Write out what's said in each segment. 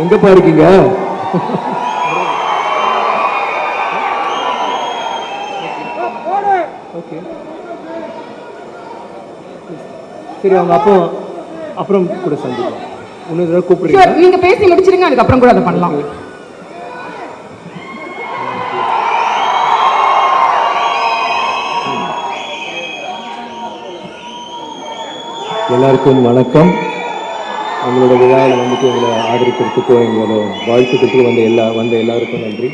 எங்கப்பா இருக்கீங்க? சரி, அவங்க அப்புறம் கூட சந்திக்கலாம். இன்னொரு தடவை கூப்பிடுறீங்க. நீங்க பேசி முடிச்சிருங்க, அதுக்கப்புறம் கூட அதை பண்ணலாம். எல்லாருக்கும் வணக்கம். உங்களோட விழாவில் வந்துட்டு எங்களை ஆதரிக்கிறதுக்கும் எங்களோட வாழ்த்துக்கிறதுக்கு வந்த எல்லாருக்கும் நன்றி.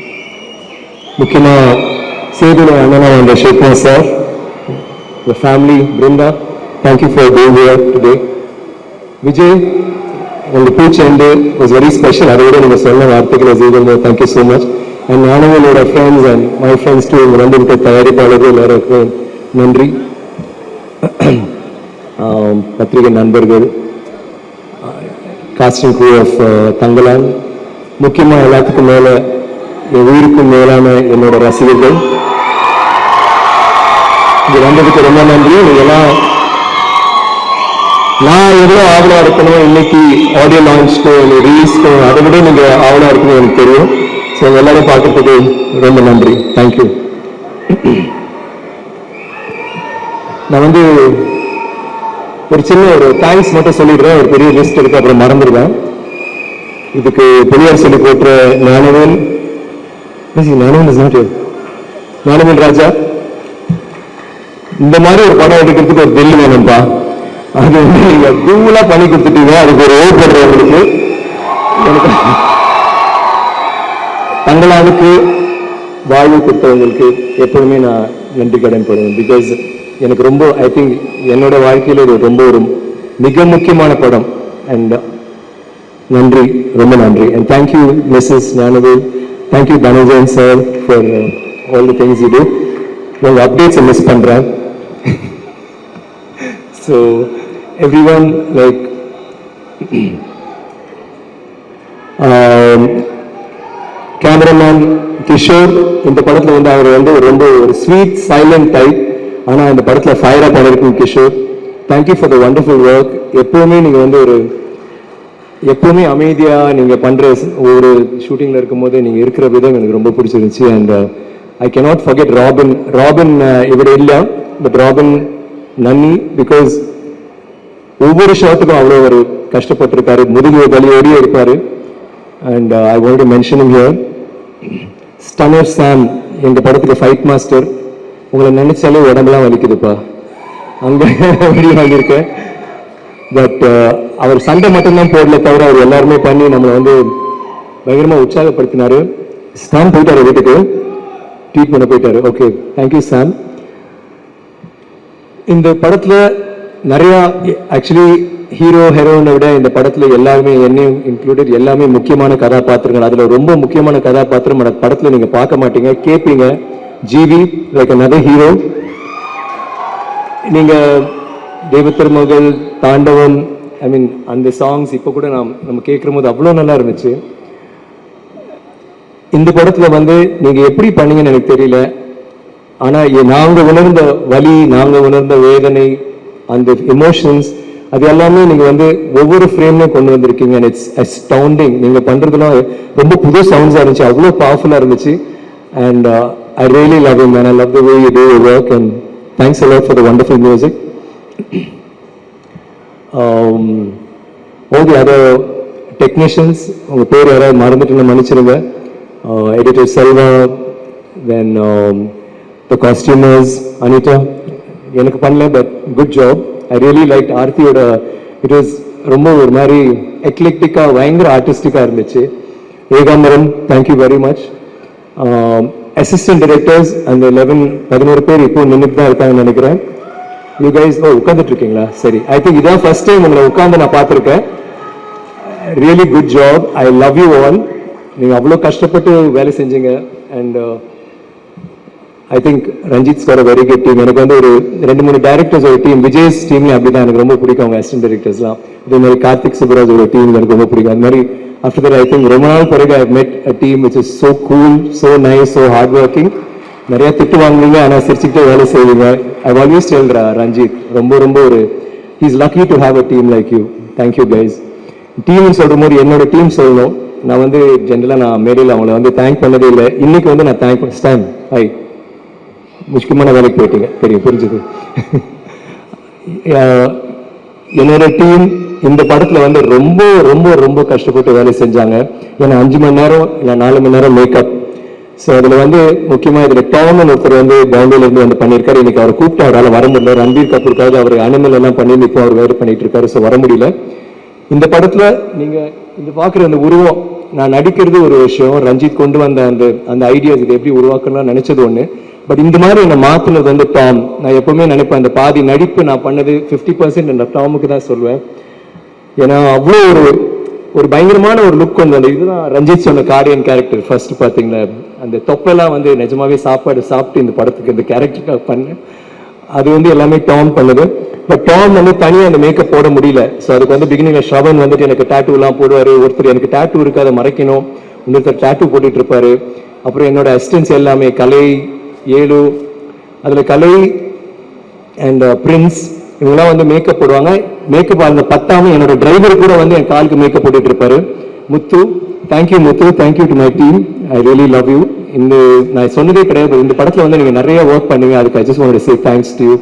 முக்கியமாக சேதுல அண்ணனா வந்த ஷேக்னா sir, the family, Brinda, thank you for being here today. Vijay, உங்க பூச்சி வந்து was very special. அதை விட நீங்கள் சொன்ன வார்த்தைகள் even more, thank you so much. And நானும் என்னோட friends and my friends too இங்கே வந்துவிட்ட தயாரிப்பாளர்கள் எல்லாருக்கும் நன்றி. பத்திரிகை நண்பர்கள், காஸ்டிங் க்ரூ ஆஃப் தங்கலான், முக்கியமாக எல்லாத்துக்கும் மேலே என் உயிருக்கும் மேலான என்னோட ரசிகர்கள், இங்கே வந்ததுக்கு ரொம்ப நன்றி. நீங்கள்லாம் நான் எவ்வளோ ஆவலாக இருக்கணும் இன்னைக்கு ஆடியோ லான்ச்க்கும் ரிலீஸ்க்கும், அதை விட நீங்கள் ஆவலாக இருக்கணும் எனக்கு தெரியும். ஸோ எல்லாரும் பார்க்கறதுக்கு ரொம்ப நன்றி. தேங்க்யூ. நான் வந்து ஒரு சின்ன தேங்க்ஸ் மட்டும் சொல்லிடுறேன். ஒரு பெரிய லிஸ்ட் இருக்கு, அப்புறம் மறந்துடுவேன். இதுக்கு பெரியார் சொல்லி போட்டுற ஞானவேல் ராஜா, இந்த மாதிரி ஒரு படம் எடுக்கிறதுக்கு ஒரு டெல்லி வேணும்பா. அது வந்து நீங்க கூலா பண்ணி கொடுத்துட்டீங்க. அதுக்கு ஒரு ஓட் போடுறவங்களுக்கு, எனக்கு தங்களாவுக்கு வாழ்வு கொடுத்தவங்களுக்கு எப்பவுமே நான் நன்றி கடன் போடுவேன். பிகாஸ் எனக்கு ரொம்ப, ஐ திங்க் என்னோட வாழ்க்கையில் இது ரொம்ப ஒரு மிக முக்கியமான படம். அண்ட் நன்றி, ரொம்ப நன்றி. And thank you mrs Gnanavel, thank you Dhananjayan sir for all the things you do. உங்கள் அப்டேட்ஸை மிஸ் பண்ணுறேன். So everyone, like cameraman Kishore, இந்த படத்தில் வந்து அவர் வந்து ரொம்ப ஒரு ஸ்வீட் சைலண்ட் டைப், ஆனால் இந்த படத்தில் ஃபயராக பண்ணியிருக்கீங்க Kishore. Thank you for the wonderful work. எப்போவுமே நீங்கள் வந்து எப்போவுமே அமைதியாக நீங்கள் பண்ணுற ஒரு ஷூட்டிங்கில் இருக்கும்போது நீங்கள் இருக்கிற விதம் எனக்கு ரொம்ப பிடிச்சிருந்துச்சு. And I cannot forget robin இவர் இல்லை, பட் ராபின் நன்னி, பிகாஸ் ஒவ்வொரு ஷாட்டுக்கும் அவ்வளோ ஒரு கஷ்டப்பட்டிருக்காரு, முதுகு வலியோடையே இருப்பார். And I want to mention here Stunner Sam, எங்கள் படத்துக்கு ஃபைட் மாஸ்டர். உங்களை நினைச்சாலே உடம்பெல்லாம் வலிக்குதுப்பா, அங்கே வெளியே வாங்கியிருக்கேன். பட் அவர் சண்டை மட்டும்தான் போடல தவிர அவர் எல்லாருமே பண்ணி நம்மளை வந்து பயங்கரமாக உற்சாகப்படுத்தினாரு. சாம் போயிட்டாரு வீட்டுக்கு, ட்ரீட் பண்ண போயிட்டாரு. ஓகே, தேங்க்யூ சாம். இந்த படத்தில் நிறையா, ஆக்சுவலி ஹீரோ ஹீரோயினை விட இந்த படத்தில் எல்லாருமே, என்னையும் இன்க்ளூடட், எல்லாமே முக்கியமான கதாபாத்திரங்கள். அதில் ரொம்ப முக்கியமான கதாபாத்திரம் அந்த படத்தில் நீங்கள் பார்க்க மாட்டீங்க, கேட்பீங்க. GV, like another hero. நீங்கள் தெய்வத்திருமகள், தாண்டவம், ஐ மீன் அந்த சாங்ஸ் இப்போ கூட நம்ம கேட்குற போது அவ்வளோ நல்லா இருந்துச்சு. இந்த படத்தில் வந்து நீங்கள் எப்படி பண்ணீங்கன்னு எனக்கு தெரியல, ஆனால் நாங்கள் உணர்ந்த வலி, நாங்கள் உணர்ந்த வேதனை, அந்த எமோஷன்ஸ், அது எல்லாமே நீங்கள் வந்து ஒவ்வொரு ஃப்ரேம்லையும் கொண்டு வந்திருக்கீங்க. And it's astounding. நீங்கள் பண்ணுறதுலாம் ரொம்ப புது சவுண்ட்ஸாக இருந்துச்சு, அவ்வளோ பவர்ஃபுல்லாக இருந்துச்சு. And I really love you, man. I love the way you do your work, and thanks a lot for the wonderful music. All the other technicians, உங்கள் பேர் யாராவது மறந்துட்டு மன்னிச்சிருங்க. Editor Selva, then the costumers, Anita, எனக்கு பண்ணல, but good job. I really liked ஆர்த்தியோட, it was ரொம்ப ஒரு மாதிரி எக்லெக்டிக்காக பயங்கர ஆர்டிஸ்டிக்காக இருந்துச்சு. Ekambaram, thank you very much. Assistant directors அந்த 11 பேர் இப்போ நின்றுட்டு தான் இருக்காங்கன்னு நினைக்கிறேன். யூ கைஸ் உட்காந்துட்டு இருக்கீங்களா? சரி, ஐ திங்க் இதான் ஃபர்ஸ்ட் டைம் உங்களை உட்காந்து நான் பார்த்துருக்கேன். Really good job. I love you all. நீங்கள் அவ்வளோ கஷ்டப்பட்டு வேலை செஞ்சீங்க. And I think Ranjith's for a very good team. எனக்கு வந்து ஒரு 2-3 டைரக்டர்ஸ் ஒரு டீம், விஜய்ஸ் டீம்லேயும் அப்படி தான் எனக்கு ரொம்ப பிடிக்கும் அவங்க அசிஸ்டன்ட் டைரக்டர்ஸ்லாம். இதே மாதிரி கார்த்திக் சுப்ராஜோட டீம் எனக்கு ரொம்ப பிடிக்கும். அது மாதிரி after that, I think ரொம்ப நாள் பிறகு I met a team which is so cool, so nice, so hard working. நிறைய திட்டு வாங்குவீங்க, ஆனால் சிரிச்சுக்கிட்டே வேலை செய்வீங்க. I've always told ரஞ்சித், ரொம்ப ஒரு he's lucky to have a team like you. Thank you guys. Team சொல்கிற போது என்னோட டீம் சொல்லணும். நான் வந்து ஜென்ரலாக நான் மேடையில் அவங்கள வந்து தேங்க் பண்ணதே இல்லை. இன்னைக்கு வந்து நான் தேங்க் பண்ண ஸ்டாம் ஹாய் முக்கியமான வேலைக்கு போயிட்டீங்க தெரியும் புரிஞ்சுது. என்னோட டீம் இந்த படத்துல வந்து ரொம்ப ரொம்ப ரொம்ப கஷ்டப்பட்டு வேலை செஞ்சாங்க. ஏன்னா 5 மணி நேரம் இல்லை 4 மணி நேரம் மேக்கப். ஸோ அதில் வந்து முக்கியமாக இதில் டாமன் ஒருத்தர் வந்து பாம்பேலேருந்து வந்து பண்ணியிருக்காரு. இன்னைக்கு அவர் கூப்பிட்டு அவரால் வர முடியல. ரன்பீர் கபூருக்காக அவர் அனிமல் எல்லாம் பண்ணி இப்போ அவர் வேறு பண்ணிட்டு இருக்காரு. ஸோ வர முடியல. இந்த படத்துல நீங்க இந்த பார்க்குற அந்த உருவம், நான் நடிக்கிறது ஒரு விஷயம், ரஞ்சித் கொண்டு வந்த அந்த அந்த ஐடியாஸ் இது எப்படி உருவாக்கணும்னு நினைச்சது ஒன்று. பட் இந்த மாதிரி என்னை மாற்றினது வந்து டாம். நான் எப்பவுமே நினைப்பேன் அந்த பாதி நடிப்பு நான் பண்ணது 50% அந்த டாமுக்கு தான் சொல்வேன். ஏன்னா அவ்வளோ ஒரு பயங்கரமான ஒரு லுக் கொண்டு வந்த இதுதான் ரஞ்சித் சொன்ன கார்டியன் கேரக்டர். ஃபர்ஸ்ட் பார்த்தீங்களா அந்த தொப்பெல்லாம் வந்து நிஜமாவே சாப்பாடு சாப்பிட்டு இந்த படத்துக்கு இந்த கேரக்டருக்காக பண்ணேன். அது வந்து எல்லாமே டாம் பண்ணுது. பட் டாம் வந்து தனியாக அந்த மேக்கப் போட முடியல. ஸோ அதுக்கு வந்து பிகினிங்ல ஷவன் வந்துட்டு எனக்கு டேட்டூலாம் போடுவார். ஒருத்தர் எனக்கு டேட்டூ இருக்கு அதை மறைக்கணும், இன்னொருத்தர் டேட்டூ போட்டுட்டு இருப்பாரு. அப்புறம் என்னோட அசிஸ்டன்ஸ் எல்லாமே கலை, ஏழு, அதில் கலை அண்ட் பிரின்ஸ் இவங்களாம் வந்து மேக்கப் போடுவாங்க. மேக்கப் அந்த பத்தாம என்னோட டிரைவர் கூட வந்து என் காலுக்கு மேக்கப் போட்டுட்டு இருப்பாரு. Muthu, thank you Muthu, thank you to my team, I really love you. இந்த நான் சொன்னதே கிடையாது, இந்த படத்தில் வந்து நீங்கள் நிறைய ஒர்க் பண்ணுவீங்க, அதுக்கு I just want to say thanks to you.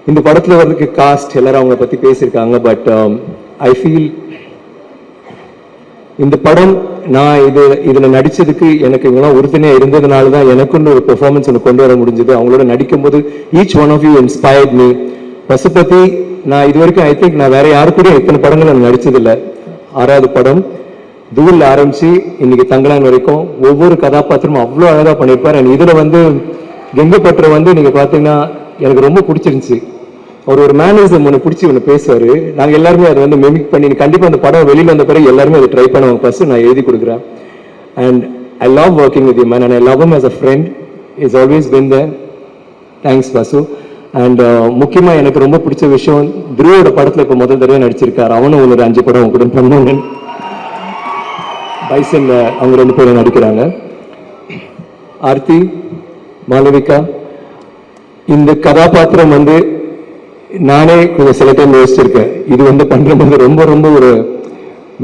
இந்த படத்தில் வந்து காஸ்ட் எல்லாரும் அவங்கள பற்றி பேசியிருக்காங்க. பட் ஐ ஃபீல் இந்த படம் நான் இதில் நடிச்சதுக்கு எனக்கு இவங்களாம் உறுதுணையாக இருந்ததுனால தான் எனக்குன்னு ஒரு பெர்ஃபார்மன்ஸ் ஒன்று கொண்டு வர முடிஞ்சது. அவங்களோட நடிக்கும்போது each one of you inspired me. Pasupathi நான் இது வரைக்கும் ஐ திங்க் நான் வேற யாரு கூட இத்தனை படங்கள் நான் நடிச்சதில்லை. 6வது படம் தூள் ஆரம்பிச்சு இன்னைக்கு தங்கலான் வரைக்கும் ஒவ்வொரு கதாபாத்திரமும் அவ்வளோ அழகாக பண்ணியிருப்பார். அண்ட் இதில் வந்து கெங்கப்பட்டரை வந்து நீங்கள் பார்த்தீங்கன்னா எனக்கு ரொம்ப பிடிச்சிருந்துச்சு. அவர் ஒரு மேனரிசம் ஒன்று பிடிச்சி ஒன்று பேசுவார். நாங்கள் எல்லாருமே அதை வந்து மெமிக் பண்ணி கண்டிப்பாக அந்த படம் வெளியில் வந்த பிறகு எல்லாருமே அதை ட்ரை பண்ணுவாங்க. ஃபர்ஸ்ட் நான் எழுதி கொடுக்குறேன். And I love working with you man and I love him as a friend. Is always been there. Thanks Pasu. And முக்கியமாக எனக்கு ரொம்ப பிடிச்ச விஷயம் துருவோட படத்தில் இப்போ முதல் தடவை நடிச்சிருக்காரு. அவனும் ஒரு 5 படம் அவங்க கூட பண்ணுவாங்க. பைசன் அவங்க 2 பேரும் நடிக்கிறாங்க. ஆர்த்தி, மாளவிகா, இந்த கதாபாத்திரம் வந்து நானே கொஞ்சம் சில டைம் யோசிச்சிருக்கேன். இது வந்து பண்ணுறது ரொம்ப ரொம்ப ஒரு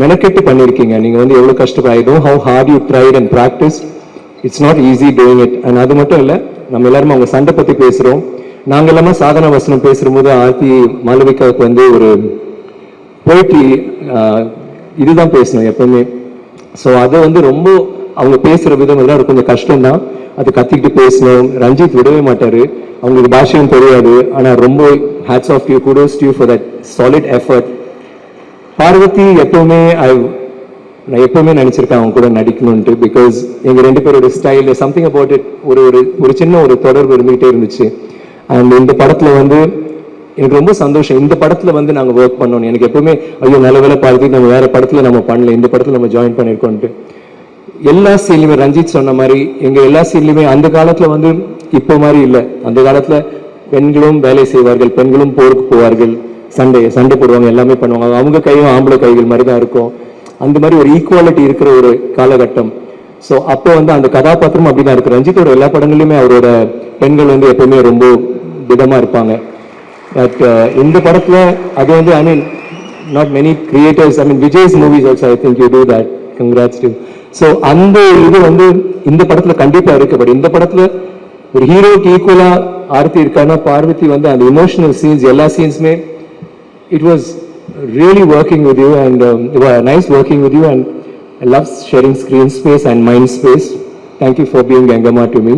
மெனக்கெட்டு பண்ணியிருக்கீங்க. நீங்கள் வந்து எவ்வளோ கஷ்டப்பட, I don't how hard you tried and practice. It's not easy doing it. And அது மட்டும் இல்லை, நம்ம எல்லாருமே அவங்க சண்டை பற்றி பேசுகிறோம். நாங்கள் எல்லாமே சாதன வசனம் பேசும்போது ஆர்த்தி மாளவிகாவுக்கு வந்து ஒரு போயிட்டு இதுதான் பேசணும் எப்பவுமே. ஸோ அதை வந்து ரொம்ப அவங்க பேசுகிற விதம் எல்லாம் கொஞ்சம் கஷ்டம்தான். அது கத்திக்கிட்டு பேசணும். ரஞ்சித் விடவே மாட்டாரு. அவங்களுக்கு பாஷையும் தெரியாது. ஆனால் ரொம்ப hats off you, kudos to you for that solid effort. Parvathy எப்பவுமே நான் எப்பவுமே நினைச்சிருக்கேன் அவங்க கூட நடிக்கணும்ட்டு. பிகாஸ் எங்க 2 பேரோட ஸ்டைல் சம்திங் அபவுட் இட் ஒரு சின்ன ஒரு தொடர்பு இருந்துகிட்டே இருந்துச்சு. அண்ட் இந்த படத்துல வந்து எனக்கு ரொம்ப சந்தோஷம். இந்த படத்துல வந்து நாங்கள் ஒர்க் பண்ணோம். எனக்கு எப்பவுமே ஐயோ நல்ல வேலை பார்த்து நம்ம வேற படத்துல நம்ம பண்ணல, இந்த படத்துல நம்ம ஜாயின் பண்ணியிருக்கோன்ட்டு. எல்லா சீன்லையுமே ரஞ்சித் சொன்ன மாதிரி எங்க எல்லா சீன்லையுமே அந்த காலத்துல வந்து இப்போ மாதிரி இல்லை. அந்த காலத்துல பெண்களும் வேலை செய்வார்கள், பெண்களும் போருக்கு போவார்கள், சண்டை போடுவாங்க, எல்லாமே பண்ணுவாங்க. அவங்க கையும் ஆம்பளை கைகள் மாதிரி தான் இருக்கும். அந்த மாதிரி ஒரு ஈக்குவாலிட்டி இருக்கிற ஒரு காலகட்டம். ஸோ அப்போ வந்து அந்த கதாபாத்திரம் அப்படிதான் இருக்கு. ரஞ்சித்தோட எல்லா படங்களையுமே அவரோட பெண்கள் வந்து எப்பவுமே ரொம்ப விதமா இருப்பாங்க. பட் இந்த படத்துல அது வந்து I mean not many creators, I mean Vijay's movies also I think you do that. Congrats to. So அந்த இது வந்து இந்த படத்துல கண்டிப்பா இருக்கு. பட் இந்த படத்துல ஒரு ஹீரோக்கு ஈக்குவலா ஆர்த்தி இருக்காருன்னா பார்வதி வந்து அந்த இமோஷனல் சீன்ஸ் எல்லா சீன்ஸுமே it was really working with you and nice working with you and I love sharing screen space and mind space. Thank you for being Gangamma to me.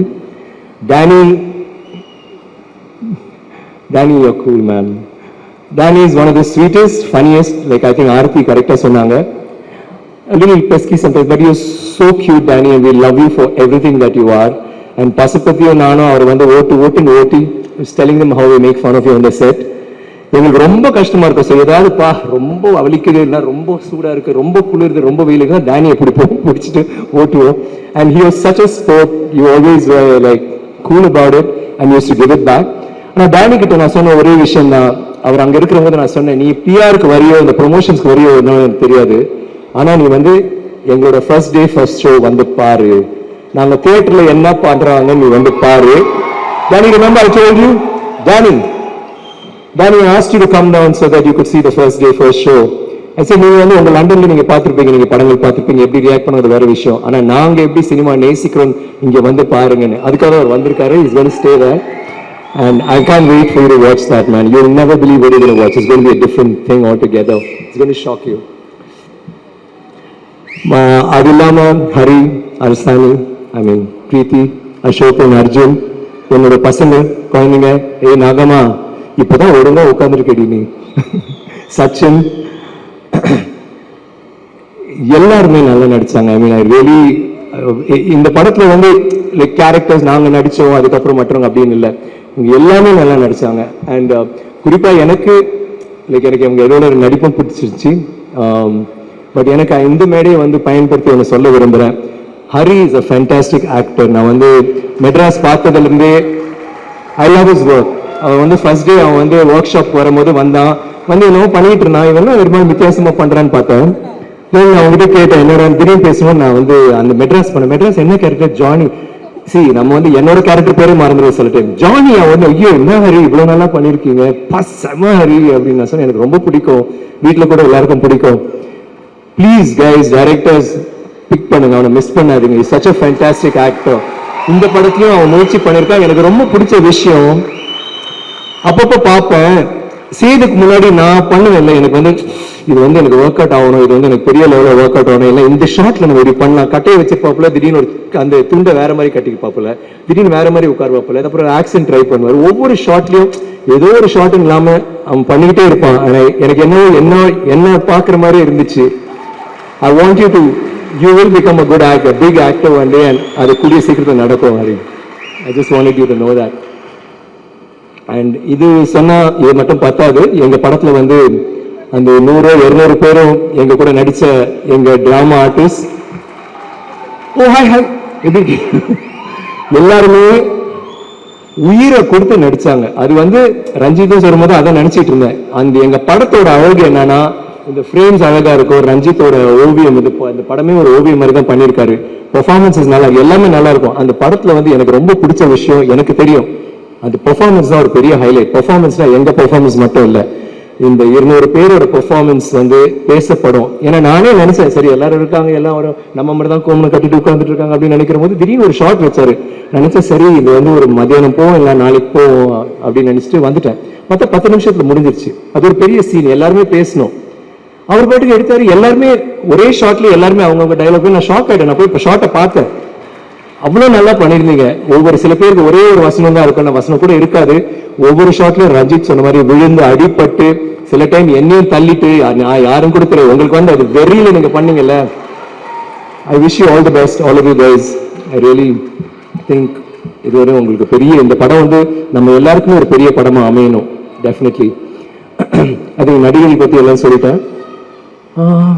Danny, you're cool, man. Danny is one of the sweetest, funniest, like I think Aarthi correctly சொன்னாங்க. A little pesky sometimes, but you're so cute, Danny, and we love you for everything that you are. And Pasupathiயும் நானும் அவர் வந்து ஓட்டி is telling them how we make fun of you on the set. எங்களுக்கு ரொம்ப கஷ்டமா இருக்கும். So ஏதாவது ரொம்ப அவலிக்குது, இல்லை ரொம்ப சூடா இருக்கு, ரொம்ப குளிர்து, ரொம்ப வெயிலுக்கு டேனி எப்படி பிடிச்சிட்டு ஓட்டுவோம். And he was such a sport. You always were like cool about it and used to give it back. ஆனால் டேனி கிட்ட நான் சொன்ன ஒரே விஷயம் தான், அவர் அங்கே இருக்கிறவங்க நான் சொன்னேன், நீ பிஆருக்கு வரியோ இந்த ப்ரொமோஷன்ஸ்க்கு வரியோ என்னன்னு எனக்கு தெரியாது, ஆனால் நீ வந்து எங்களோட ஃபர்ஸ்ட் டே ஃபர்ஸ்ட் ஷோ வந்து பாரு, நாங்கள் தியேட்டர்ல என்ன பண்றாங்க நீ வந்து பாரு. Danny, remember I told you? Danny, I asked you to come down so that you could see the first day first show. சரி நீங்க வந்து உங்க லண்டன்ல நீங்க பார்த்திருப்பீங்க, நீங்க படங்கள் பார்த்திருப்பீங்க, எப்படி ரியாக்ட் பண்ணது வேற விஷயம். ஆனா நாங்க எப்படி சினிமா நேசிக்கிறோம் இங்க வந்து பாருங்கன்னு, அதுக்காக அவர் வந்திருக்காரு. Is going to stay there and I can't wait for you to watch that, man. You'll never believe what you're going to watch. It's going to be a different thing altogether. It's going to shock you. அது இல்லாம ஹரி, அரசாணி, ஐ மீன் பிரீத்தி, அசோகன், அர்ஜுன், என்னோட பசங்க குழந்தைங்க, நாகமா இப்பதான் ஒழுங்கா உட்காந்துருக்கடி நீ, சச்சின், எல்லாருமே நல்லா நடிச்சாங்க. ஐ மீன் ஐ ரியலி, இந்த படத்துல வந்து லைக் கேரக்டர்ஸ் நாங்க நடிச்சோம் அதுக்கப்புறம் மற்றவங்க அப்படின்னு இல்லை, இவங்க எல்லாமே நல்லா நடிச்சாங்க. அண்ட் குறிப்பா எனக்கு லைக் எனக்கு அவங்க எதோட நடிப்பும் பிடிச்சிருச்சு. பட் எனக்கு இந்த மேடையை வந்து பயன்படுத்தி ஒன்று சொல்ல விரும்புகிறேன். Hari is a fantastic actor. நான் வந்து மெட்ராஸ் பார்த்ததுலேருந்தே ஐ லவ் ஹிஸ் ஒர்க். அவன் வந்து ஃபர்ஸ்ட் டே அவன் வந்து ஒர்க் ஷாப் வரும்போது வந்தான், வந்து என்னவோ பண்ணிட்டு இருந்தான், இவெல்லாம் ஒரு மாதிரி வித்தியாசமா பண்றான்னு பார்த்தேன். நான் அவங்ககிட்ட கேட்டேன், என்னோட திடீர்னு பேசுவோம். நான் வந்து அந்த மெட்ராஸ் பண்ணேன். மெட்ராஸ் என்ன கேரக்டர்? ஜானி. நம்ம வந்து என்னோட கேரக்டர் பேரே மறந்துடுவோம் சில டைம். ஜானி அவன் வந்து ஐயோ என்ன ஹரி இவ்வளவு நல்லா பண்ணிருக்கீங்க, செம ஹரி அப்படின்னு நான் சொன்னேன். எனக்கு ரொம்ப பிடிக்கும், வீட்டில் கூட எல்லாருக்கும் பிடிக்கும். ப்ளீஸ் கைஸ், டைரக்டர்ஸ் பிக் பண்ணுங்க, அவனை மிஸ் பண்ணாதீங்க. Is such a fantastic actor. இந்த படத்துலயும் அவன் முயற்சி பண்ணியிருக்கான். எனக்கு ரொம்ப பிடிச்ச விஷயம், அப்பப்போ பார்ப்பேன், செய்யறதுக்கு முன்னாடி நான் பண்ணுவேன் இல்லை, எனக்கு வந்து இது வந்து எனக்கு ஒர்க் அவுட் ஆகணும், இது வந்து எனக்கு பெரிய லெவலில் ஒர்க் அவுட் ஆகணும், இல்லை இந்த ஷார்ட்ல நம்ம இப்படி பண்ணலாம், கட்டையை வச்சு பார்ப்பல, திடீர்னு ஒரு அந்த துண்டை வேற மாதிரி கட்டிக்கு பார்ப்பல, திடீர்னு வேற மாதிரி உட்கார பார்ப்பல, அப்புறம் ஆக்சன் ட்ரை பண்ணுவார். ஒவ்வொரு ஷார்ட்லயும் ஏதோ ஒரு ஷார்ட் இல்லாம அவன் பண்ணிக்கிட்டே இருப்பான். எனக்கு என்ன பார்க்குற மாதிரி இருந்துச்சு. I want you to, you will become a good actor, big actor one day, and அது கூடிய சீக்கிரத்தில் நடக்கும் Hari. I just wanted you to know that. And இது சொன்னா இது மட்டும் பத்தாது. எங்க படத்துல வந்து அந்த 100-200 பேரும் எங்க கூட நடிச்ச எங்க டிராமா ஆர்டிஸ்ட், ஓ ஹாய் ஹாய், எப்படி எல்லாருமே உயிரை கொடுத்து நடிச்சாங்க. அது வந்து ரஞ்சித்தும் சொல்லும்போது அதான் நினைச்சிட்டு இருந்தேன். அந்த எங்க படத்தோட அழகு என்னன்னா, இந்த ஃப்ரேம்ஸ் அழகா இருக்கும், ரஞ்சித்தோட ஓவியம், இது இந்த படமே ஒரு ஓவியம் மாதிரி தான் பண்ணியிருக்காரு. பெர்ஃபார்மன்ஸஸ் நல்லா, எல்லாமே நல்லா இருக்கும். அந்த படத்துல வந்து எனக்கு ரொம்ப பிடிச்ச விஷயம், எனக்கு தெரியும் அந்த பெர்ஃபார்மன்ஸ் தான் ஒரு பெரிய ஹைலைட். பெர்ஃபார்மன்ஸ்னா எங்க பெர்ஃபார்மன்ஸ் மட்டும் இல்லை, இந்த 200 பேரோட பெர்ஃபார்மன்ஸ் வந்து பேசப்படும். ஏன்னா நானே நினைச்சேன், சரி எல்லாரும் இருக்காங்க, எல்லாம் ஒரு நம்ம மட்டும் தான் கோமனை கட்டிட்டு உட்காந்துட்டு இருக்காங்க அப்படின்னு நினைக்கிற போது திடீர்னு ஒரு ஷார்ட் வச்சாரு. நினைச்சேன் சரி இது வந்து ஒரு மதியானம் போவோம் இல்லை நாளைக்கு போவோம் அப்படின்னு நினைச்சிட்டு வந்துட்டேன். மொத்தம் 10 நிமிஷத்துல முடிஞ்சிருச்சு. அது ஒரு பெரிய சீன், எல்லாருமே பேசணும். அவர் பாட்டுக்கு எடுத்தாரு, எல்லாருமே ஒரே ஷார்ட்ல எல்லாருமே அவங்கவுங்க டைலாக். நான் ஷாக் ஆயிட்டேன். நான் போய் இப்போ ஷார்ட்டை பார்த்தேன், அவ்வளவு நல்லா பண்ணிருந்தீங்க. ஒவ்வொரு சில பேருக்கு ஒரே ஒரு வசனம் தான் இருக்கும், வசனம் கூட இருக்காது. ஒவ்வொரு ஷாட்லயும் ரஞ்சித் சொன்ன மாதிரி விழுந்து அடிபட்டு, சில டைம் என்னையும் தள்ளிட்டு, நான் யாரும் கூட தெரியும். உங்களுக்கு வந்து அது வெறியில நீங்க பண்ணீங்கல்ல. I wish you all the best, all of you guys. I really think இதுவரை உங்களுக்கு பெரிய இந்த படம் வந்து நம்ம எல்லாருக்குமே ஒரு பெரிய படமா அமையணும். டெஃபினெட்லி. அது நடிகர்கள் பத்தி எல்லாம் சொல்லிட்டேன்.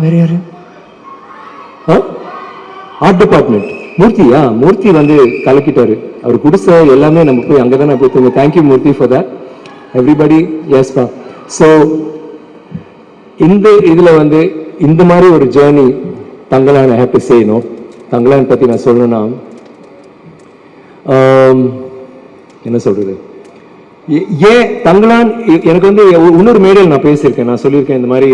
வேற யாரு? ஆர்ட் டிபார்ட்மெண்ட் மூர்த்தியா, மூர்த்தி வந்து கலக்கிட்டாரு. அவர் குடிச எல்லாமே நம்ம போய் அங்கதானே போய் தூங்க. Thank you Murthy for that. Everybody எஸ்பா. ஸோ இந்த இதுல வந்து இந்த மாதிரி ஒரு ஜேர்னி தங்கலான் ஹேப்பி செய்யணும். தங்கலான் பத்தி நான் சொல்லணும்னா என்ன சொல்றது, ஏன் தங்கலான் எனக்கு வந்து இன்னொரு மேடையில் நான் பேசியிருக்கேன். நான் சொல்லியிருக்கேன் இந்த மாதிரி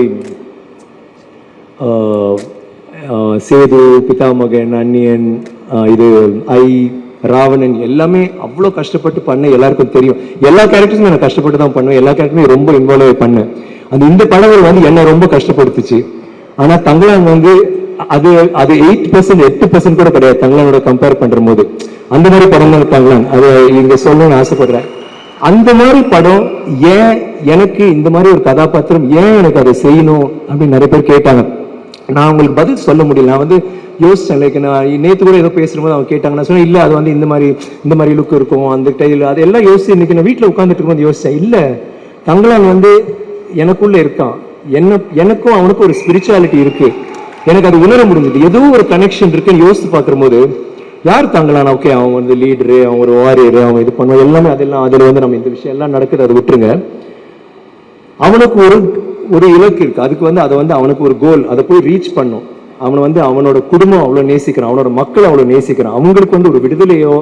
சேது, பிதாமகன், அந்நியன், இது ராவணன் எல்லாமே அவ்வளோ கஷ்டப்பட்டு பண்ண எல்லாருக்கும் தெரியும். எல்லா கேரக்டர்ஸும் நான் கஷ்டப்பட்டு தான் பண்ணுவேன். எல்லா கேரக்டருமே ரொம்ப இன்வால்வ் பண்ணேன். அந்த இந்த படங்கள் வந்து என்ன ரொம்ப கஷ்டப்படுத்துச்சு. ஆனா தங்கலான் வந்து அது 8% கூட கிடையாது தங்கலானோட கம்பேர் பண்ற போது. அந்த மாதிரி படம் தான் தங்கலான். அதை இங்க சொல்லணும்னு ஆசைப்படுறேன். அந்த மாதிரி படம் ஏன் எனக்கு இந்த மாதிரி ஒரு கதாபாத்திரம் ஏன் எனக்கு அதை செய்யணும் அப்படின்னு நிறைய பேர் கேட்டாங்க. நான் உங்களுக்கு பதில் சொல்ல முடியல. நான் வந்து யோசிச்சேன். லைக் நான் நேற்று கூட ஏதோ பேசும்போது அவங்க கேட்டாங்க. நான் சொன்னேன் இல்லை அது வந்து இந்த மாதிரி லுக் இருக்கும், அந்த டைல் அதெல்லாம் யோசிச்சு இன்னைக்கு நான் வீட்டில் உட்காந்துட்டு இருக்கும்போது யோசிச்சேன். இல்லை தங்கலான் வந்து எனக்குள்ள இருக்கான், எனக்கும் அவனுக்கும் ஒரு ஸ்பிரிச்சுவாலிட்டி இருக்கு. எனக்கு அது உணர முடிஞ்சது. ஏதோ ஒரு கனெக்ஷன் இருக்குன்னு யோசித்து பார்க்குற போது யார் தங்கலான், ஓகே அவன் வந்து லீடரு, அவன் ஒரு வாரியரு, அவன் இது பண்ணுவான் எல்லாமே, அதெல்லாம் அதில் வந்து நம்ம இந்த விஷயம் எல்லாம் நடக்குது, அதை விட்டுருங்க. அவனுக்கு ஒரு இலக்கு இருக்கு. அதுக்கு வந்து அதை வந்து அவனுக்கு ஒரு கோல், அதை போய் ரீச் பண்ணும். அவனை வந்து அவனோட குடும்பம் அவ்வளோ நேசிக்கிறான், அவனோட மக்கள் அவ்வளோ நேசிக்கிறான். அவங்களுக்கு வந்து ஒரு விடுதலையோ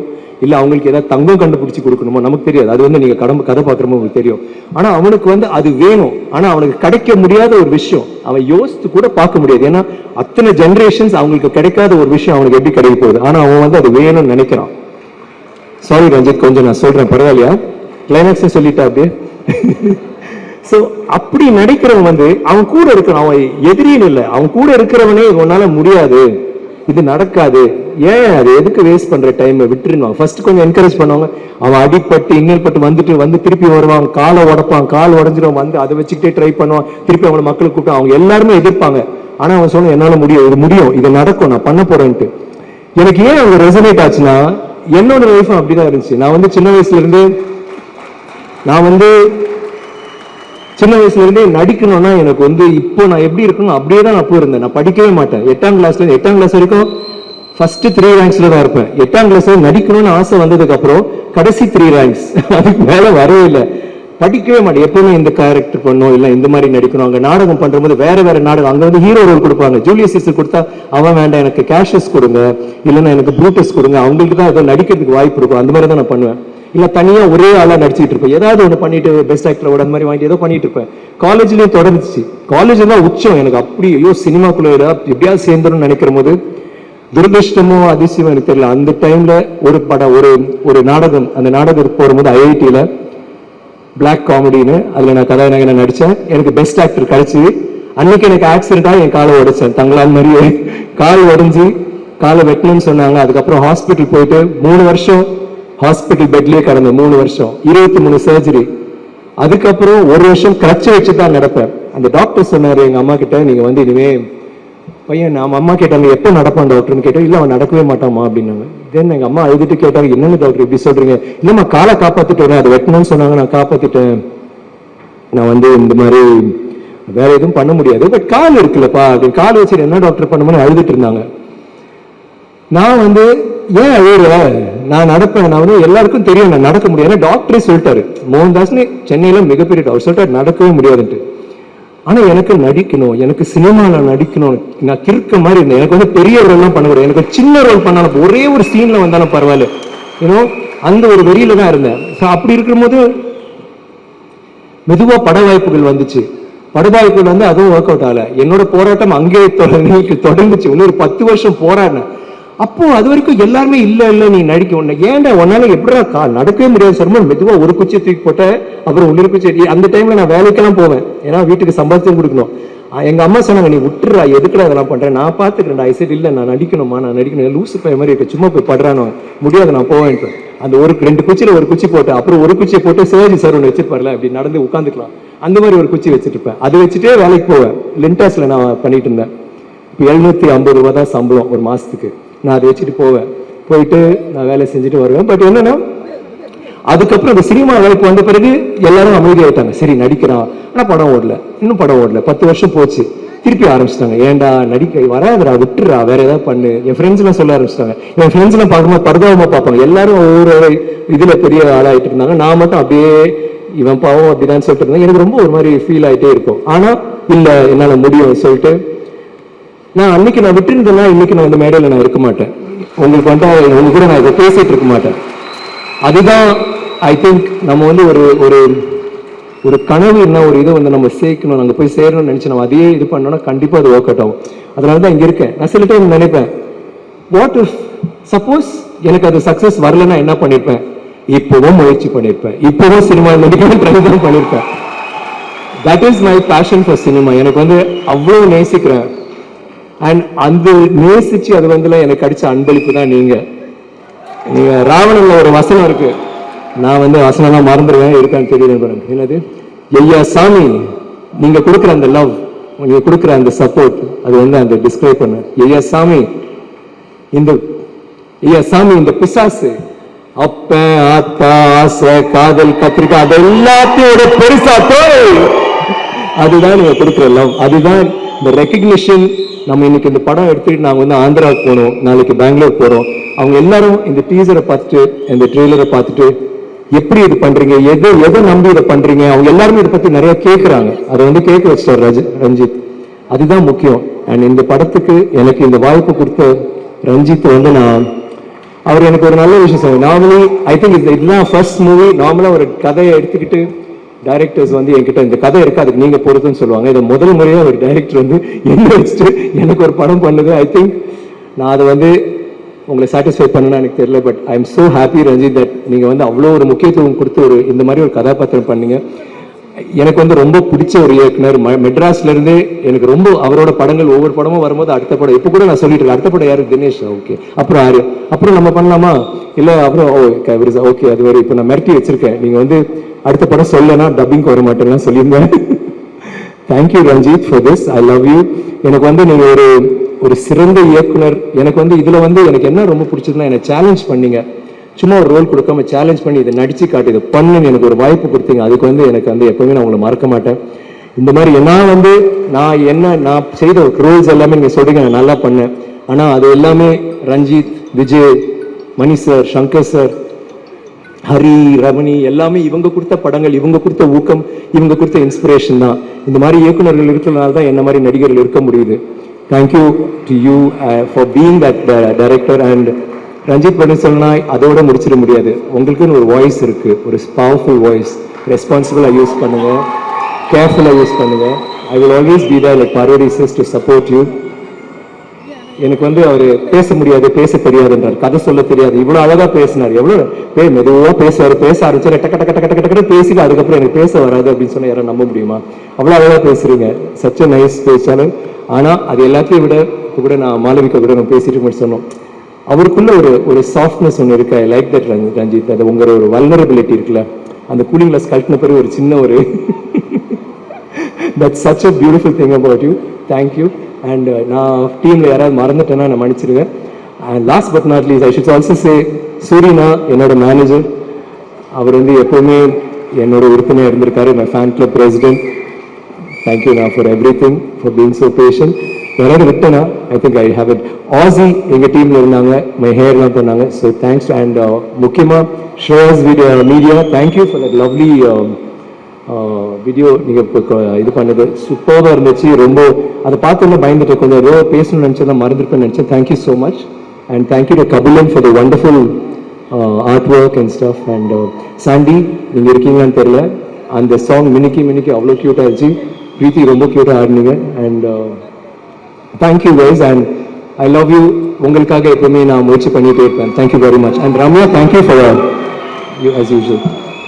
இல்லை அவங்களுக்கு ஏதாவது தங்கம் கண்டுபிடிச்சி கொடுக்கணுமோ நமக்கு தெரியாது, அது வந்து நீங்கள் கதை பார்க்குறமோ உங்களுக்கு தெரியும். ஆனால் அவனுக்கு வந்து அது வேணும். ஆனால் அவனுக்கு கிடைக்க முடியாத ஒரு விஷயம் அவன் யோசித்து கூட பார்க்க முடியாது. ஏன்னா அத்தனை ஜென்ரேஷன்ஸ் அவங்களுக்கு கிடைக்காத ஒரு விஷயம் அவனுக்கு எப்படி கிடைக்க போகுது. ஆனால் அவன் வந்து அது வேணும்னு நினைக்கிறான். சாரி ரஞ்சித், கொஞ்சம் நான் சொல்கிறேன், பரவாயில்லையா? கிளைமேக்ஸை சொல்லிட்டா அப்படியே. ஸோ அப்படி நடிக்கிறவன் வந்து அவன் கூட இருக்கிறான், அவன் எதிரின்னு இல்லை, அவன் கூட இருக்கிறவனே உன்னால முடியாது, இது நடக்காது, ஏன் அது எதுக்கு வேஸ்ட் பண்ற டைம் விட்டுருவாங்க. ஃபர்ஸ்ட் கொஞ்சம் என்கரேஜ் பண்ணுவாங்க. அவன் அடிப்பட்டு இன்னல் பட்டு வந்து திருப்பி வருவான், காலை உடப்பான், கால் உடஞ்சிடும், வந்து அதை வச்சுக்கிட்டே ட்ரை பண்ணுவான், திருப்பி அவனை மக்களுக்கு கூப்பிட்டு அவங்க எல்லாருமே எதிர்ப்பாங்க. ஆனா அவன் சொன்ன என்னால முடியும், இது முடியும், இது நடக்கும், நான் பண்ண போறேன்ட்டு. எனக்கு ஏன் அவங்க ரெசனேட் ஆச்சுன்னா என்னோட லைஃப் அப்படிதான் இருந்துச்சு. நான் வந்து சின்ன வயசுல இருந்தே நடிக்கணும்னா எனக்கு வந்து இப்போ நான் எப்படி இருக்கணும் அப்படியே தான் நான் போயிருந்தேன். நான் படிக்கவே மாட்டேன். 8ஆம் கிளாஸ் வரைக்கும் ஃபர்ஸ்ட் 3 ரேங்க்ஸ்ல தான் இருப்பேன். 8ஆம் கிளாஸ்ல நடிக்கணும்னு ஆசை வந்ததுக்கு அப்புறம் கடைசி 3 ரேங்க்ஸ், அதுக்கு மேல வரவே இல்லை. படிக்கவே மாட்டேன். எப்பவுமே இந்த கேரக்டர் பண்ணும், இல்லை இந்த மாதிரி நடிக்கணும். அங்கே நாடகம் பண்றபோது வேற நாடகம், அங்கே வந்து ஹீரோ ரோல் கொடுப்பாங்க. ஜூலியஸ் சீசர் கொடுத்தா அவன் வேண்டாம், எனக்கு கேஷஸ் கொடுங்க, இல்லைன்னா எனக்கு ப்ரூட்டஸ் கொடுங்க, அவங்களுக்கு தான் அதை நடிக்கிறதுக்கு வாய்ப்பு இருக்கும். அந்த மாதிரி தான் நான் பண்ணுவேன். இல்லை தனியாக ஒரே ஆளாக நடிச்சுட்டு இருப்பேன். ஏதாவது ஒன்று பண்ணிட்டு பெஸ்ட் ஆக்டரோட அந்த மாதிரி வாங்கிட்டு ஏதோ பண்ணிட்டு இருப்பேன். காலேஜ்லேயும் தொடர்ந்துச்சு. காலேஜ் தான் உச்சம் எனக்கு. அப்படி ஐயோ சினிமாக்குள்ள எப்படியாவது சேர்ந்துடும் நினைக்கிற போது துரதிருஷ்டமோ அதிசயமோ எனக்கு தெரியல, அந்த டைம்ல ஒரு படம், ஒரு நாடகம், அந்த நாடகம் போகும்போது ஐஐடியில பிளாக் காமெடின்னு அதுல நான் கதாநாயகனை நடிச்சேன். எனக்கு பெஸ்ட் ஆக்டர் கிடைச்சது. அன்னைக்கு எனக்கு ஆக்சிடென்டா என் காலை உடைச்சேன். தங்களால் மாதிரியே கால் உடைஞ்சு காலை வெட்டணும்னு சொன்னாங்க. அதுக்கப்புறம் ஹாஸ்பிட்டல் போயிட்டு 3 வருஷம் ஹாஸ்பிட்டல் பெட்லயே கடந்த 3 வருஷம் 23 சர்ஜரி. அதுக்கப்புறம் 1 வருஷம் கிரச்சை வச்சு தான் நடப்பேன். அந்த டாக்டர் சொன்னாரு எங்க அம்மா கிட்ட, நீங்க வந்து இனிமே பையன், நம்ம அம்மா கேட்டாங்க எப்போ நடப்பான் டாக்டர்னு கேட்டோம். இல்லை அவன் நடக்கவே மாட்டாமா அப்படின்னாங்க. தென் எங்க அம்மா அழுதுட்டு கேட்டாங்க, என்னங்க டாக்டர் இப்படி சொல்றீங்க? இல்லம்மா காலை காப்பாத்திட்டு அதை வெட்டணும்னு சொன்னாங்க, நான் காப்பாத்திட்டேன், நான் வந்து இந்த மாதிரி வேற எதுவும் பண்ண முடியாது, பட் கால் இருக்குல்லப்பா அப்படின்னு. கால் வச்சுட்டு என்ன டாக்டர் பண்ண மாதிரி அழுதுட்டு இருந்தாங்க. நான் வந்து ஏன் அழுகுற, நான் நடப்பேன், நான் வந்து எல்லாருக்கும் தெரியும் நான் நடக்க முடியாது. ஏன்னா டாக்டரே சொல்லிட்டாரு, மோகன்தாஸ்னு சென்னையில மிகப்பெரிய டாக்டர் சொல்லிட்டாரு நடக்கவே முடியாதுன்ட்டு. ஆனா எனக்கு நடிக்கணும், எனக்கு சினிமால நடிக்கணும், நான் கிறுக்க மாதிரி இருந்தேன். எனக்கு வந்து பெரிய ரோல்லாம் பண்ண முடியாது, எனக்கு சின்ன ரோல் பண்ணாலும் ஒரே ஒரு சீன்ல வந்தாலும் பரவாயில்ல, ஏன்னோ அந்த ஒரு வெறியில தான் இருந்தேன். அப்படி இருக்கும்போது மெதுவா பட வாய்ப்புகள் வந்துச்சு. பட வாய்ப்புகள் வந்து அதுவும் ஒர்க் அவுட் ஆகல. என்னோட போராட்டம் அங்கே தொடர்ந்துச்சு. இன்னொரு 10 வருஷம் போராடினேன். அப்போ அது வரைக்கும் எல்லாருமே இல்ல நீ நடிக்க ஒண்ணு, ஏன்டா உன்னால எப்படிடா நடக்கவே முடியாது சார். மெதுவா ஒரு குச்சி தூக்கி போட்ட, அப்புறம் இன்னொரு குச்சி. அந்த டைம்ல நான் வேலைக்கெல்லாம் போவேன், ஏன்னா வீட்டுக்கு சம்பாதிச்சும் கொடுக்கணும். எங்க அம்மா சொன்னாங்க, நீ விட்டுறா, எதுக்குடா அதெல்லாம் பண்றேன், நான் பாத்துக்கிறேன்டா. ஐ சரி இல்ல நான் நடிக்கணுமா, நான் நடிக்கணும், லூசு பைய மாதிரி இருக்க, சும்மா போய் படுறானோ, முடியாது நான் போவேன். அந்த 2 குச்சியில ஒரு குச்சி போட்டு, அப்புறம் ஒரு குச்சியை போட்டு சிவாஜி சார் ஒன்று வச்சிருப்பார்ல, அப்படி நடந்து உட்காந்துக்கலாம், அந்த மாதிரி ஒரு குச்சி வச்சுட்டு இருப்பேன். அதை வச்சுட்டே வேலைக்கு போவேன். லிண்டாஸ்ல நான் பண்ணிட்டு இருந்தேன். இப்போ 750 ரூபா தான் சம்பளம் ஒரு மாசத்துக்கு. நான் அதை வச்சுட்டு போவேன், போயிட்டு நான் வேலை செஞ்சுட்டு வருவேன். பட் என்னன்னா அதுக்கப்புறம் அந்த சினிமா வாய்ப்பு வந்த பிறகு எல்லாரும் அமைதியாயிட்டாங்க. சரி நடிக்கிறான், ஆனா படம் ஓடல, இன்னும் படம் ஓடல. 10 வருஷம் போச்சு, திருப்பி ஆரம்பிச்சிட்டாங்க. ஏன்டா நடிக்க வராதுடா, விட்டுறா, வேற ஏதாவது பண்ணு. என் ஃப்ரெண்ட்ஸ் எல்லாம் சொல்ல ஆரம்பிச்சிட்டாங்க. என் ஃப்ரெண்ட்ஸ் எல்லாம் பார்க்கும்போது பரிதாபமா பார்ப்பாங்க. எல்லாரும் ஒவ்வொரு இதுல பெரிய ஆளாயிட்டு இருந்தாங்க. நான் மட்டும் அப்படியே இவன் பாவம் அப்படிதான் சொல்லிட்டு இருந்தேன். எனக்கு ரொம்ப ஒரு மாதிரி ஃபீல் ஆயிட்டே இருக்கும். ஆனா இல்ல என்னால முடியும் சொல்லிட்டு நான் அன்னைக்கு நான் விட்டுருந்தேன்னா இன்னைக்கு நான் வந்து மேடையில நான் இருக்க மாட்டேன். உங்களுக்கு வந்து உங்க கூட நான் இதை பேசிட்டு இருக்க மாட்டேன். அதுதான் ஐ திங்க் நம்ம வந்து ஒரு கனவு என்ன ஒரு இதை வந்து நம்ம சேர்க்கணும், நாங்கள் போய் சேரணும்னு நினைச்சு நம்ம அதையே இது பண்ணோம்னா கண்டிப்பா அது ஒர்க் அவுட் ஆகும். அதனால தான் இங்க இருக்கேன். நான் சில டைம் நினைப்பேன், வாட் இஃப் சப்போஸ் எனக்கு அது சக்சஸ் வரலன்னா என்ன பண்ணிருப்பேன்? இப்பவும் முயற்சி பண்ணிருப்பேன், இப்பவும் சினிமா நடிக்கணும் ட்ரை தான் பண்ணிருப்பேன். That is my passion for cinema. எனக்கு வந்து அவ்வளவு நேசிக்கிறேன். அண்ட் அந்த நேசிச்சு அது வந்து எனக்கு கிடைச்ச அன்பளிப்பு தான் நீங்க. ராவணன்ல ஒரு வசனம் இருக்கு, நான் வந்து வசனம் மறந்துடுவேன், இருக்கான்னு தெரியல. என்னது? ஐயா சாமி, நீங்க கொடுக்குற அந்த லவ், நீங்க கொடுக்குற அந்த சப்போர்ட், அது வந்து அந்த டிஸ்கிரைப் பண்ண. ஐயா சாமி இந்த பிசாசு அப்ப ஆத்தா ஆசை காதல் கத்திரிக்காய் அது எல்லாத்தையோட பெருசா அதுதான் நீங்க கொடுக்குற லவ், அதுதான் இந்த ரெக்கக்னிஷன். நம்ம இன்னைக்கு இந்த படம் எடுத்துட்டு நாங்க வந்து ஆந்திராவுக்கு போனோம், நாளைக்கு பெங்களூர் போறோம். அவங்க எல்லாரும் இந்த டீசரை பார்த்துட்டு இந்த ட்ரெய்லரை பார்த்துட்டு எப்படி இது பண்றீங்க, எதை நம்பி இதை பண்றீங்க, அவங்க எல்லாருமே இதை பத்தி நிறைய கேட்கறாங்க. அதை வந்து கேட்க வச்சிட்டார் ரஞ்சித். அதுதான் முக்கியம். அண்ட் இந்த படத்துக்கு எனக்கு இந்த வாய்ப்பு கொடுத்த ரஞ்சித் வந்து அவர் எனக்கு ஒரு நல்ல விஷயம் சொல்லுவாங்க. நார்மலி ஐ திங்க் இதுதான் ஃபர்ஸ்ட் மூவி. நார்மலாக ஒரு கதையை எடுத்துக்கிட்டு டைரக்டர்ஸ் வந்து என்கிட்ட இந்த கதை இருக்கு அதுக்கு நீங்க பொறுத்துன்னு சொல்லுவாங்க. இதை முதல் முறையாக ஒரு டைரக்டர் வந்து என்ன வச்சுட்டு எனக்கு ஒரு படம் பண்ணுது. ஐ திங்க் நான் அதை வந்து உங்களை சாட்டிஸ்ஃபை பண்ணணும்னு எனக்கு தெரியல. But I am so happy Ranjith that நீங்கள் வந்து அவ்வளோ ஒரு முக்கியத்துவம் கொடுத்து ஒரு இந்த மாதிரி ஒரு கதாபாத்திரம் பண்ணீங்க. எனக்கு வந்து ரொம்ப பிடிச்ச ஒரு இயக்குனர். மெட்ராஸ்ல இருந்தே எனக்கு ரொம்ப அவரோட படங்கள் ஒவ்வொரு படமும் வரும்போது அடுத்த படம் இப்போ கூட நான் சொல்லிட்டு இருக்கேன் அடுத்த படம் யாரு தினேஷ், ஓகே அப்புறம் யாரு, அப்புறம் நம்ம பண்ணலாமா இல்லை அப்புறம் ஓகே அது வரை இப்போ நான் மிரட்டி வச்சிருக்கேன். நீங்க வந்து அடுத்த படம் சொல்லனா டப்பிங் வர மாட்டேன்னு சொல்லியிருந்தேன். Thank you Ranjith for this. I love you. எனக்கு வந்து நீங்க ஒரு சிறந்த இயக்குனர். எனக்கு வந்து இதுல வந்து எனக்கு என்ன ரொம்ப பிடிச்சதுன்னா என்னை சேலஞ்ச் பண்ணீங்க. சும்மா ஒரு ரோல் கொடுக்காம சேலஞ்ச் பண்ணி இதை நடிச்சு காட்டு இதை பண்ணுன்னு எனக்கு ஒரு வாய்ப்பு கொடுத்தீங்க. அதுக்கு வந்து எனக்கு வந்து எப்பவுமே நான் உங்களை மறக்க மாட்டேன். இந்த மாதிரி நான் செய்த ரோல்ஸ் எல்லாமே நீங்க சொல்றீங்க நான் நல்லா பண்ணேன். ஆனா அது எல்லாமே ரஞ்சித், விஜய், மணி சார், சங்கர் சார், ஹரி, ரமணி எல்லாமே இவங்க கொடுத்த படங்கள், இவங்க கொடுத்த ஊக்கம், இவங்க கொடுத்த இன்ஸ்பிரேஷன் தான். இந்த மாதிரி இயக்குநர்கள் இருக்கிறதுனால தான் என்ன மாதிரி நடிகர்கள் இருக்க முடியுது. Thank you to you for being that director. And Ranjith பண்ணி சொன்னா அதோட முடிச்சிட முடியாது. உங்களுக்குன்னு ஒரு வாய்ஸ் இருக்கு, ஒரு பவர்ஃபுல் வாய்ஸ். ரெஸ்பான்சிபிளாக யூஸ் பண்ணுங்க, கேர்ஃபுல்லாக யூஸ் பண்ணுங்க. I will always be there like Parvathy sis to support you. எனக்கு வந்து அவர் பேச முடியாது, பேச தெரியாதுன்றார், கதை சொல்ல தெரியாது. இவ்வளோ அழகா பேசினார், எவ்வளோ மெதுவாக பேசுவார். பேச ஆரம்பிச்சார் டக்க டக்க டக்க டக்க டக்க பேசிட்டு அதுக்கப்புறம் எனக்கு பேச வராது அப்படின்னு சொன்னா யாரும் நம்ப முடியுமா? அவ்வளோ அழகா பேசுறீங்க. சச் அ நைஸ் பேச்சாளர். ஆனால் அது எல்லாத்தையும் விட இப்போ கூட நான் மாளவிகா கூட நம்ம பேசிட்டு சொன்னோம், அவருக்குள்ள ஒரு சாஃப்ட்னஸ் ஒன்று இருக்கு. I like that Ranjith. அது உங்களோட ஒரு வல்னரபிலிட்டி இருக்குல்ல, அந்த கூலிங் கிளாஸ் கழட்டின பிறகு ஒரு சின்ன ஒரு that's such a beautiful thing about you. Thank you. And நான் டீமில் யாராவது மறந்துட்டேன்னா நான் மன்னிச்சிடுவேன். And last but not least I should also say Surina என்னோட மேனேஜர். அவர் வந்து எப்பவுமே என்னோட உறுப்பினர் இருந்திருக்காரு, my fan club president. Thank you நான் for everything, for being so patient. யாராவது விட்டனா I think I have it. Aasi எங்கள் டீமில் இருந்தாங்க, மை ஹேர்லாம் பண்ணாங்க. So thanks. அண்ட் முக்கியமாக shows media thank you for that lovely video. நீங்கள் இப்போ இது பண்ணது சூப்பராக இருந்துச்சு. ரொம்ப அதை பார்த்தோன்னா பயந்துட்டு கொஞ்சம் ஏதோ பேசணும்னு நினச்சதான் மறந்துருப்பேன்னு நினச்சேன். Thank you so much. And thank you to Kabilan for the wonderful art work and stuff. And Sandy நீங்கள் இருக்கீங்களான்னு தெரியல, அந்த சாங் மினிக்கி மினிக்கி அவ்வளோ க்யூட்டாக இருந்துச்சு. பிரீத்தி ரொம்ப க்யூட்டாக ஆடினீங்க. And thank you guys. And I love you. உங்களுக்காக எப்பவுமே நான் முயற்சி பண்ணிட்டே இருப்பேன். Thank you very much. And Ramya thank you for you as usual.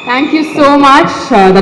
Thank you so much.